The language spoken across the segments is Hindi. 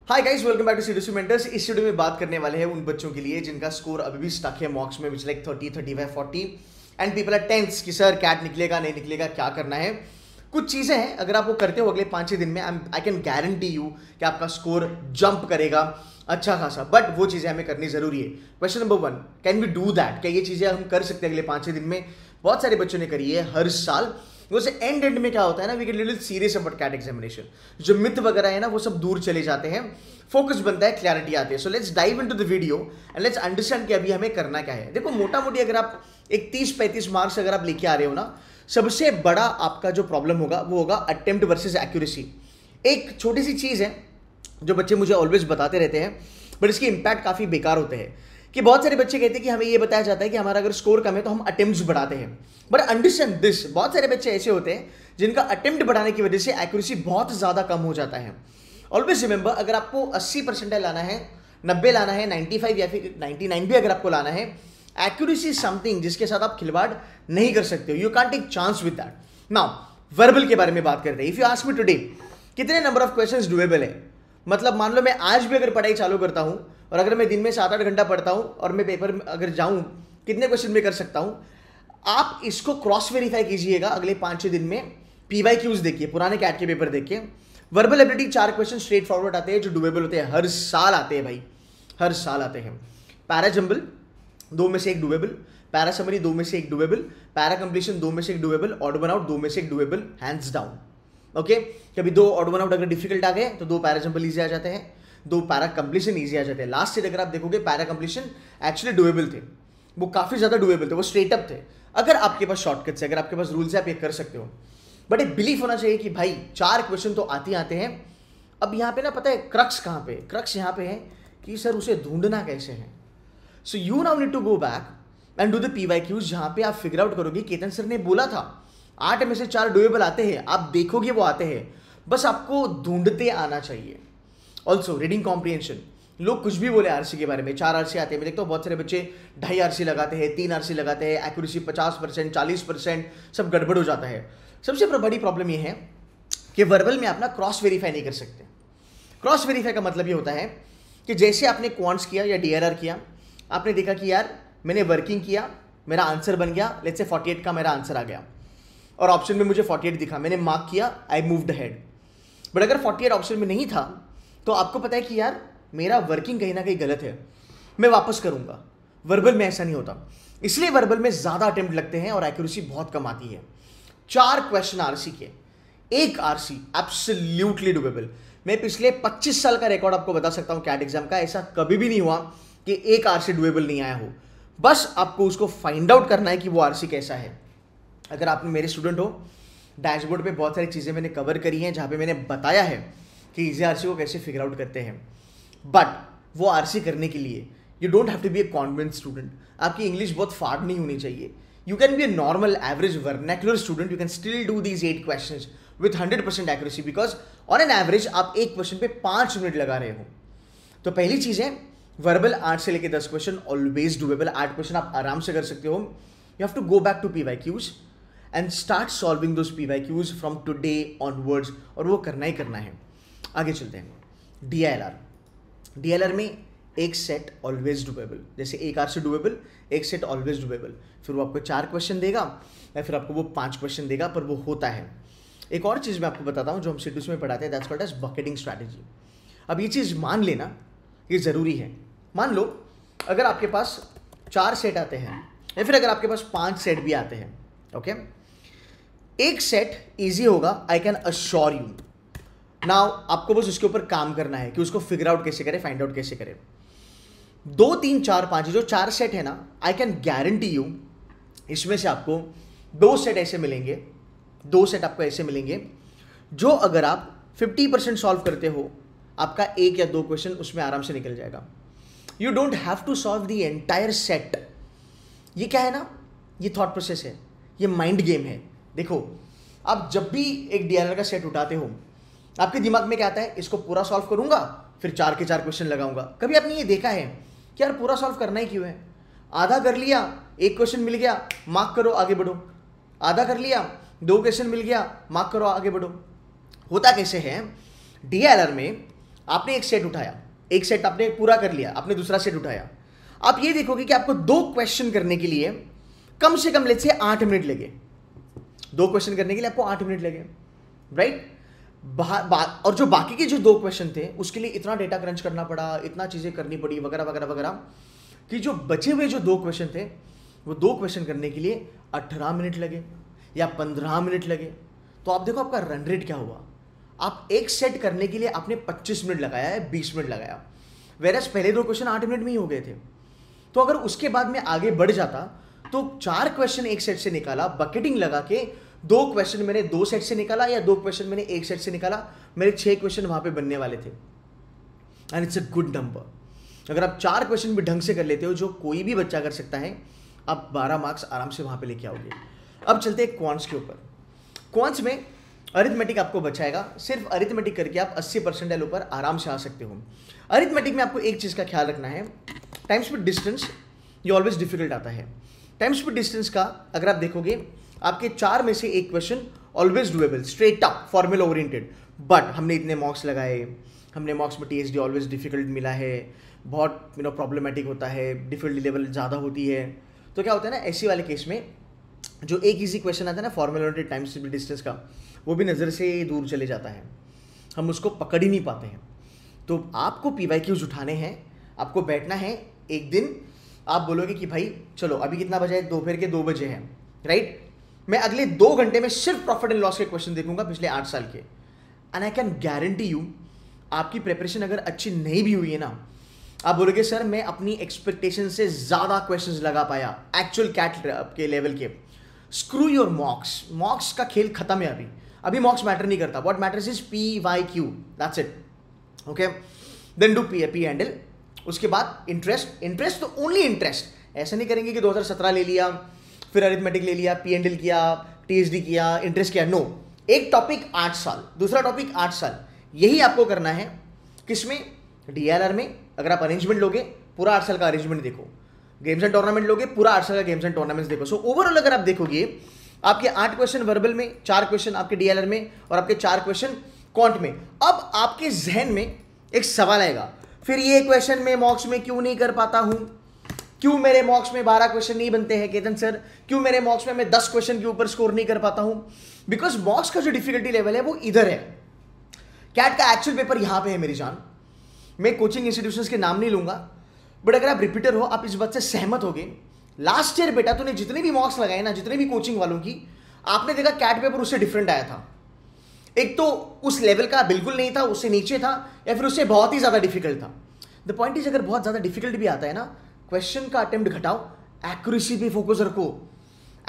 Hi guys, welcome back to CDC mentors. इस वीडियो में बात करने वाले हैं उन बच्चों के लिए जिनका स्कोर अभी भी स्टक है मॉक्स में, which like 30, 35, 40 and people are tense कि सर कैट निकलेगा नहीं निकलेगा, क्या करना है। कुछ चीज़ें हैं, अगर आप वो करते हो अगले 5-6 दिन में आई कैन गारंटी यू कि आपका स्कोर जंप करेगा अच्छा खासा। बट वो चीज़ें हमें करनी जरूरी है। Question number 1, can we do that? क्या ये चीज़ें हम कर सकते हैं अगले 5-6 दिन में? बहुत सारे बच्चों ने करी है हर साल। वैसे एंड में क्या होता है ना, we get little serious about CAT examination. जो मिथ वगैरह है ना वो सब दूर चले जाते हैं, फोकस बनता है, क्लैरिटी आती है। So let's dive into the video and let's understand कि अभी हमें करना क्या है। देखो, मोटा मोटी अगर आप एक 30-35 मार्क्स अगर आप लेके आ रहे हो ना, सबसे बड़ा आपका जो प्रॉब्लम होगा वो होगा अटेम्प्ट वर्सेस एक्यूरेसी। एक छोटी सी चीज़ है जो बच्चे मुझे ऑलवेज बताते रहते हैं, बट इसकी इंपैक्ट काफ़ी बेकार होते हैं कि बहुत सारे बच्चे कहते हैं कि हमें ये बताया जाता है कि हमारा अगर स्कोर कम है तो हम अटेम्प्ट्स बढ़ाते हैं। बट अंडरस्टैंड दिस, बहुत सारे बच्चे ऐसे होते हैं जिनका अटेम्प्ट बढ़ाने की वजह से एक्यूरेसी बहुत ज़्यादा कम हो जाता है। ऑलवेज रिमेंबर, अगर आपको 80% लाना है, 90 लाना है, 95 या फिर 99 भी अगर आपको लाना है, एक्यूरेसी समथिंग जिसके साथ आप खिलवाड़ नहीं कर सकते हो। You can't take chance with that. Now verbal के बारे में बात करते हैं। If you ask me today कितने नंबर ऑफ क्वेश्चंस डुएबल है, मतलब मान लो मैं आज भी अगर पढ़ाई चालू करता हूं और अगर मैं दिन में 7-8 घंटा पढ़ता हूं और मैं पेपर में अगर जाऊं, कितने क्वेश्चन में कर सकता हूं? आप इसको क्रॉस वेरीफाई कीजिएगा अगले 5-6 दिन में। पीवाईक्यूज देखिए, पुराने कैट के पेपर देखिए। Verbal ability 4 question straight forward आते हैं जो डुएबल होते हैं, हर साल आते हैं भाई, हर साल आते हैं। पैरा जंबल 2 में से 1 डुएबल, पैरा समरी 2 में से 1 डुएबल, पैरा कंप्लीशन 2 में से 1 डुएबल, ऑड वन आउट 2 में से 1 डुएबल, हैंड्स डाउन। ओके, कभी 2 ऑड वन आउट अगर डिफिकल्ट आ गए तो 2 पैरा जंबल ईजी आ जाते हैं, 2 पैरा कंप्लीशन ईजी आ जाते हैं। लास्ट ईयर अगर आप देखोगे पैरा कंप्लीशन एक्चुअली डुएबल थे, वो काफ़ी ज़्यादा डुएबल थे, वो स्ट्रेट अप थे। अगर आपके पास शॉर्टकट्स है, अगर आपके पास रूल्स है, आप ये कर सकते हो। बट एक बिलीफ होना चाहिए कि भाई 4 क्वेश्चन तो आते हैं। अब यहाँ पे ना पता है क्रक्स कहाँ पे? क्रक्स यहाँ पे है कि सर उसे ढूंढना कैसे है। So you now need to go back and do the PYQs, जहाँ पे आप फिगर आउट करोगे केतन सर ने बोला था 8 में से 4 डुएबल आते हैं, आप देखोगे वो आते हैं, बस आपको ढूंढते आना चाहिए। ऑल्सो रीडिंग कॉम्प्रिहेंशन, लोग कुछ भी बोले आरसी के बारे में, 4 आरसी आते हैं। मैं देखता हूँ बहुत सारे बच्चे 2.5 आरसी लगाते हैं, 3 आरसी लगाते हैं, एक्यूरेसी 50%, 40%, सब गड़बड़ हो जाता है। सबसे बड़ी प्रॉब्लम ये है कि वर्बल में आप ना क्रॉस वेरीफाई नहीं कर सकते। क्रॉस वेरीफाई का मतलब ये होता है कि जैसे आपने क्वांट्स किया या डीआरआर किया, आपने देखा कि यार मैंने वर्किंग किया, मेरा आंसर बन गया, लेट्स से 48 का मेरा आंसर आ गया और ऑप्शन में मुझे 48 दिखा, मैंने मार्क किया, आई मूव्ड अहेड। बट अगर 48 ऑप्शन में नहीं था तो आपको पता है कि यार मेरा वर्किंग कहीं ना कहीं गलत है, मैं वापस करूंगा। वर्बल में ऐसा नहीं होता, इसलिए वर्बल में ज़्यादा अटेम्प्ट लगते हैं और एक्यूरेसी बहुत कम आती है। 4 क्वेश्चन आरसी के, 1 आरसी एब्सोल्युटली डुएबल। मैं पिछले 25 साल का रिकॉर्ड आपको बता सकता हूं कैट एग्जाम का, ऐसा कभी भी नहीं हुआ कि 1 आरसी डुएबल नहीं आया हो। बस आपको उसको फाइंड आउट करना है कि वो आरसी कैसा है। अगर आप मेरे स्टूडेंट हो, डैशबोर्ड पे बहुत सारी चीज़ें मैंने कवर करी हैं जहाँ पे मैंने बताया है कि इजी आरसी को कैसे फिगर आउट करते हैं। बट वो आरसी करने के लिए you don't have to be a convent student. आपकी इंग्लिश बहुत फाड़ नहीं होनी चाहिए। You can be a normal average vernacular student, you can still do these 8 questions with 100% accuracy, because on an average आप एक क्वेश्चन पे 5 मिनट लगा रहे हो। तो पहली चीज़ है वर्बल 8 से लेकर 10 क्वेश्चन ऑलवेज डुएबल। 8 क्वेश्चन आप आराम से कर सकते हो। You have to go back to PYQs and start solving those PYQs from today onwards, और वो करना ही करना है। आगे चलते हैं। डीएलआर में 1 सेट ऑलवेज डुएबल, जैसे 1 RC doable, 1 set always doable. फिर वो आपको 4 क्वेश्चन देगा या फिर आपको वो 5 क्वेश्चन देगा, पर वो होता है। एक और चीज़ मैं आपको बताता हूँ जो हम सीडीसी में पढ़ाते हैं, that's called as bucketing strategy. अब ये चीज़ मान लेना, ये ज़रूरी है। मान लो अगर आपके पास 4 सेट आते हैं या फिर अगर आपके पास 5 सेट भी आते हैं, ओके, 1 सेट ईजी होगा, I can assure you. Now आपको बस उसके ऊपर काम करना है कि उसको फिगर आउट कैसे करें, फाइंड आउट कैसे करें। 2, 3, 4, 5 जो 4 सेट है ना, आई कैन गारंटी यू इसमें से आपको 2 सेट ऐसे मिलेंगे, 2 सेट आपको ऐसे मिलेंगे जो अगर आप 50% सॉल्व करते हो, आपका 1 या 2 क्वेश्चन उसमें आराम से निकल जाएगा। You don't have to solve the entire set. ये क्या है ना, ये थॉट प्रोसेस है, ये माइंड गेम है। देखो, आप जब भी एक डीएलआर का सेट उठाते हो, आपके दिमाग में क्या आता है, इसको पूरा सॉल्व करूंगा, फिर 4 के 4 क्वेश्चन लगाऊंगा। कभी आपने ये देखा है कि यार पूरा सॉल्व करना ही क्यों है? आधा कर लिया, 1 क्वेश्चन मिल गया, मार्क करो, आगे बढ़ो। आधा कर लिया, 2 क्वेश्चन मिल गया, मार्क करो, आगे बढ़ो। होता कैसे है, डीएलआर में आपने एक सेट उठाया, एक सेट आपने पूरा कर लिया, आपने दूसरा सेट उठाया, आप ये देखोगे कि आपको 2 क्वेश्चन करने के लिए कम से कम लेट्स से 8 मिनट लगे। 2 क्वेश्चन करने के लिए आपको 8 मिनट लगे, राइट। और जो बाकी के जो 2 क्वेश्चन थे उसके लिए इतना डेटा क्रंच करना पड़ा, इतना चीजें करनी पड़ी वगैरह वगैरह वगैरह, कि जो बचे हुए जो 2 क्वेश्चन थे वो 2 क्वेश्चन करने के लिए 18 मिनट लगे या 15 मिनट लगे। तो आप देखो आपका रन रेट क्या हुआ। आप एक सेट करने के लिए आपने 25 मिनट लगाया है, 20 मिनट लगाया, वेरस पहले 2 क्वेश्चन 8 मिनट में ही हो गए थे। तो अगर उसके बाद में आगे बढ़ जाता तो 4 क्वेश्चन एक सेट से निकाला, बकेटिंग लगा के 2 क्वेश्चन मैंने 2 सेट से निकाला या 2 क्वेश्चन मैंने 1 सेट से निकाला, मेरे 6 क्वेश्चन वहां पे बनने वाले थे। And it's a good number. अगर आप 4 क्वेश्चन भी ढंग से कर लेते हो, जो कोई भी बच्चा कर सकता है, आप 12 मार्क्स आराम से वहां पे लेके आओगे। अब चलते हैं क्वांट्स के ऊपर। क्वांट्स में अरिथमेटिक आपको बचाएगा, सिर्फ अरिथमेटिक करके आप 80 परसेंटाइल ऊपर आराम से आ सकते हो। अरिथमेटिक में आपको एक चीज का ख्याल रखना है, टाइम स्पीड डिस्टेंस ये ऑलवेज डिफिकल्ट आता है। टाइम स्पीड डिस्टेंस का अगर आप देखोगे, आपके 4 में से 1 question always doable, straight up formula oriented, but हमने इतने मॉक्स लगाए, हमने मॉक्स में टीएसडी ऑलवेज डिफिकल्ट मिला है, बहुत प्रॉब्लमेटिक होता है, डिफिकल्टी लेवल ज़्यादा होती है। तो क्या होता है ना, ऐसी वाले केस में जो एक इजी क्वेश्चन आता है ना formula oriented time speed distance का, वो भी नज़र से दूर चले जाता है, हम उसको पकड़ ही नहीं पाते हैं। तो आपको PYQs उठाने हैं, आपको बैठना है एक दिन, आप बोलोगे कि भाई चलो अभी कितना बजे है, दोपहर के 2 बजे हैं, राइट। मैं अगले 2 घंटे में सिर्फ प्रॉफिट एंड लॉस के क्वेश्चन देखूंगा पिछले 8 साल के, and I can guarantee you आपकी प्रिपरेशन अगर अच्छी नहीं भी हुई है ना, आप बोलोगे सर मैं अपनी एक्सपेक्टेशन से ज़्यादा क्वेश्चंस लगा पाया एक्चुअल कैट के लेवल के। स्क्रू योर मॉक्स, मॉक्स का खेल खत्म है अभी मॉक्स मैटर नहीं करता। What matters is PYQ, that's it, okay. Then do पी हैंडल, उसके बाद इंटरेस्ट तो ओनली इंटरेस्ट। ऐसा नहीं करेंगे कि 2017 ले लिया, फिर अरिथमेटिक ले लिया, पी हैंडल किया, TSD किया, इंटरेस्ट किया, नो। एक टॉपिक 8 साल, दूसरा टॉपिक 8 साल, यही आपको करना है। किसमें? DLR में। अगर आप अरेंजमेंट लोगे, पूरा 8 साल का अरेंजमेंट देखो। गेम्स एंड टूर्नामेंट लोगे, पूरा 8 साल का गेम्स एंड टूर्नामेंट्स देखो। सो ओवरऑल अगर आप देखोगे, आपके 8 क्वेश्चन वर्बल में, 4 क्वेश्चन आपके DLR में और आपके 4 क्वेश्चन क्वांट में। अब आपके जहन में एक सवाल आएगा, फिर ये क्वेश्चन में मॉक्स में क्यों नहीं कर पाता हूं, क्यों मेरे मॉक्स में 12 क्वेश्चन नहीं बनते हैं केतन सर, क्यों मेरे मॉक्स में मैं 10 क्वेश्चन के ऊपर स्कोर नहीं कर पाता हूं? बिकॉज मॉक्स का जो डिफिकल्टी लेवल है वो इधर है, कैट का एक्चुअल पेपर यहां पे है मेरी जान। मैं कोचिंग इंस्टीट्यूशंस के नाम नहीं लूंगा, बट अगर आप रिपीटर हो, आप इस बात से सहमत होगे, लास्ट ईयर बेटा तूने जितने भी मॉक्स लगाए ना, जितने भी कोचिंग वालों की, आपने देखा कैट पेपर उससे डिफरेंट आया था। एक तो उस लेवल का बिल्कुल नहीं था, उससे नीचे था, या फिर उससे बहुत ही ज्यादा डिफिकल्ट था। द पॉइंट इज, अगर बहुत ज्यादा डिफिकल्ट भी आता है ना, क्वेश्चन का अटेम्प्ट घटाओ, एक्यूरेसी पे फोकस रखो।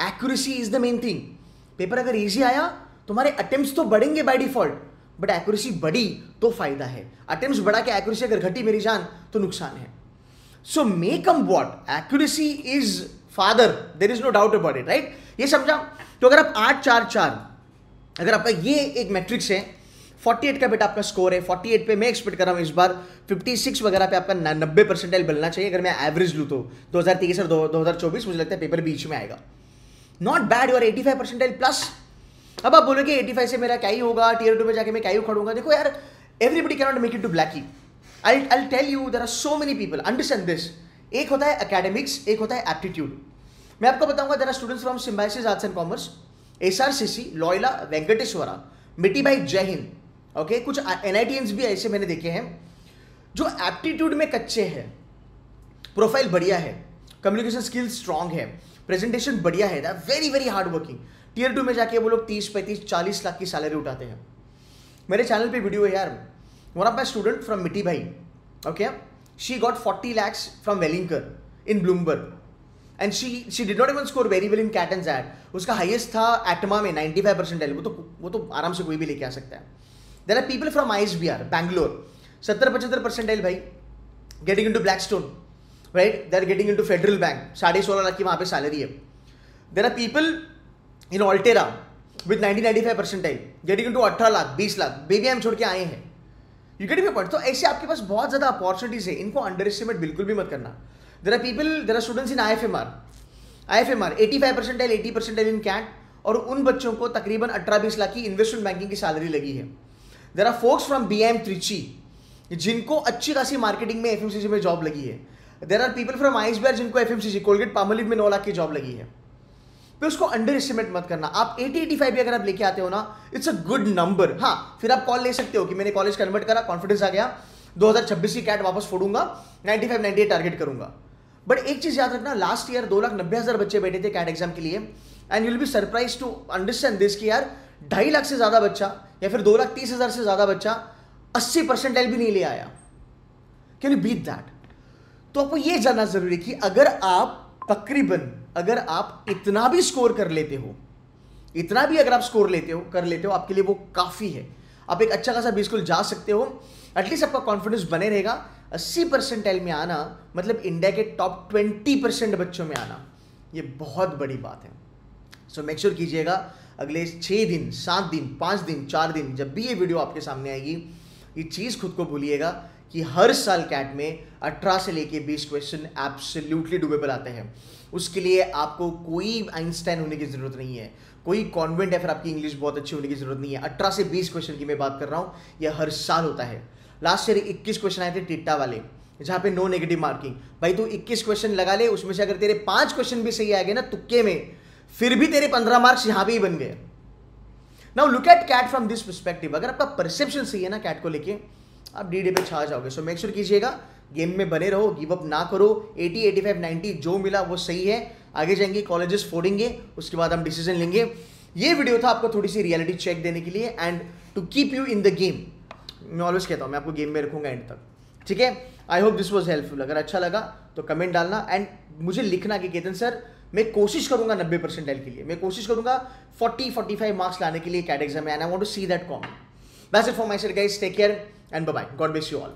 Accuracy is the main thing. Paper अगर इजी आया, तुम्हारे अटेम्प्ट्स तो बढ़ेंगे बाय डिफॉल्ट, बट एक्यूरेसी बढ़ी तो फायदा है। अटेम्प्ट्स बढ़ा के एक्यूरेसी अगर घटी मेरी जान तो नुकसान है। So may come what, accuracy is father, there is no doubt about it, right. ये समझा? तो अगर आप 8-4-4, अगर आपका ये एक मैट्रिक्स है, 48 का बेटा आपका स्कोर है, 48 पे मैं एक्सपेक्ट कर रहा हूँ इस बार 56 वगैरह पे आपका 90 परसेंटाइल बनना चाहिए। अगर मैं एवरेज लूँ तो 2023 और 2024 मुझे लगता है पेपर बीच में आएगा। नॉट बैड, और 85 परसेंटाइल प्लस। अब आप बोलोगे 85 से मेरा क्या ही होगा, टीयर 2 में जाके मैं क्या ही उखाड़ूंगा? देखो यार, everybody can not make it to ब्लैकी। I'll tell you, there are so many people, understand this। एक होता है एकेडमिक्स, एक होता है एप्टीट्यूड। मैं आपको बताऊंगा, there are students from Symbiosis Arts and Commerce, SRCC, Loyola, Venkateswara, Mithibai, जय हिंद, ओके। कुछ NITians भी ऐसे मैंने देखे हैं जो एप्टीट्यूड में कच्चे हैं, प्रोफाइल बढ़िया है, कम्युनिकेशन स्किल्स स्ट्रांग है, प्रेजेंटेशन बढ़िया है, very very hard working. Tier 2 में जाके वो लोग 30, 35, 40 लाख की सैलरी उठाते हैं। मेरे चैनल पे वीडियो है यार, one of my student from Miti Bhai, okay, she got 40 lakhs from Wellinger in Bloomberg, and she did not even score very well in Cat and Zad. उसका highest था ATMA में 95 परसेंटाइल, वो तो आराम से कोई भी लेके आ सकता है। There are people from ISBR, Bangalore, 70-75 percentile भाई, getting into Blackstone, right? They are getting into Federal Bank, 16.5 lakh की वहाँ पे सैलरी है। There are people in Altera with 90-95 percentile, getting into 18 lakh, 20 lakh, baby हम छोड़ के आए हैं। You get me point? तो ऐसे आपके पास बहुत ज्यादा अपॉर्चुनिटीज है, इनको अंडर एस्टिमेट बिल्कुल भी मत करना। There are students in IFMR 85 percentile, 80 percentile in CAT, और उन बच्चों को तकरीबन 18-20 लाख की इन्वेस्टमेंट बैंकिंग की सैलरी लगी है। There are folks from BIM Trichy, जिनको अच्छी खासी मार्केटिंग में एफएमसीजी में जॉब लगी है। There are people from iceberg जिनको एफएमसीजी कोलगेट पामोलिव में 9 लाख की जॉब लगी है। तो उसको अंडर एस्टिमेट मत करना। आप 80-85 भी अगर आप लेके आते हो ना, इट्स अ गुड नंबर। हाँ, फिर आप कॉल ले सकते हो कि मैंने कॉलेज कन्वर्ट करा, कॉन्फिडेंस आ गया, 2026 की कैट वापस फोड़ूंगा, 95-98 टारगेट करूंगा। बट एक चीज याद रखना, लास्ट ईयर 2,90,000 बच्चे बैठे थे कैट एग्जाम के लिए, and you will be surprise to understand this कि यार 2.5 लाख से ज्यादा बच्चा या फिर 2,30,000 से ज्यादा बच्चा 80% भी नहीं ले आया। Can you beat that? तो आपको यह जानना जरूरी है कि अगर आप तकरीबन अगर आप इतना भी स्कोर कर लेते हो, इतना भी अगर आप स्कोर कर लेते हो, आपके लिए वो काफी है। आप एक अच्छा खासा बी स्कूल जा सकते हो, एटलीस्ट आपका कॉन्फिडेंस बने रहेगा। 80% में आना मतलब इंडिया के टॉप 20% बच्चों में आना, ये बहुत बड़ी बात है। सो मेक श्योर कीजिएगा अगले 6 दिन, 7 दिन, 5 दिन, 4 दिन, जब भी ये वीडियो आपके सामने आएगी, ये चीज खुद को भूलिएगा कि हर साल कैट में 18 से लेके 20 क्वेश्चन एब्सोल्युटली डूबेबल आते हैं। उसके लिए आपको कोई आइंस्टाइन होने की जरूरत नहीं है, कोई कॉन्वेंट या फिर आपकी इंग्लिश बहुत अच्छी होने की जरूरत नहीं है। 18 से 20 क्वेश्चन की मैं बात कर रहा हूँ, यह हर साल होता है। लास्ट ईयर 21 क्वेश्चन आए थे टिट्टा वाले, जहां पे नो नेगेटिव मार्किंग। भाई तू 21 क्वेश्चन लगा ले, उसमें से अगर तेरे 5 क्वेश्चन भी सही आ गए ना तुक्के में, फिर भी तेरे 15 मार्क्स यहां पे ही बन गए। Now look at CAT from this perspective. अगर आपका परसेप्शन सही है ना कैट को लेके, आप डीडी पे छा जाओगे। सो मेक श्योर कीजिएगा गेम में बने रहो, गिव अप ना करो। 80, 85, 90 जो मिला वो सही है। आगे जाएंगे, कॉलेजेस फोड़ेंगे, उसके बाद हम डिसीजन लेंगे। ये वीडियो था आपको थोड़ी सी रियलिटी चेक देने के लिए and to keep you in the game. मैं ऑलवेज कहता हूँ मैं आपको गेम में रखूंगा एंड तक, ठीक है। I hope this was helpful. अगर अच्छा लगा तो कमेंट डालना एंड मुझे लिखना कि केतन सर मैं कोशिश करूंगा 90% के लिए, मैं कोशिश करूंगा 40-45 मार्क्स लाने के लिए कैट एग्जाम में, and I want to see that comment. That's it for my side guys, take care and bye bye, God bless you all.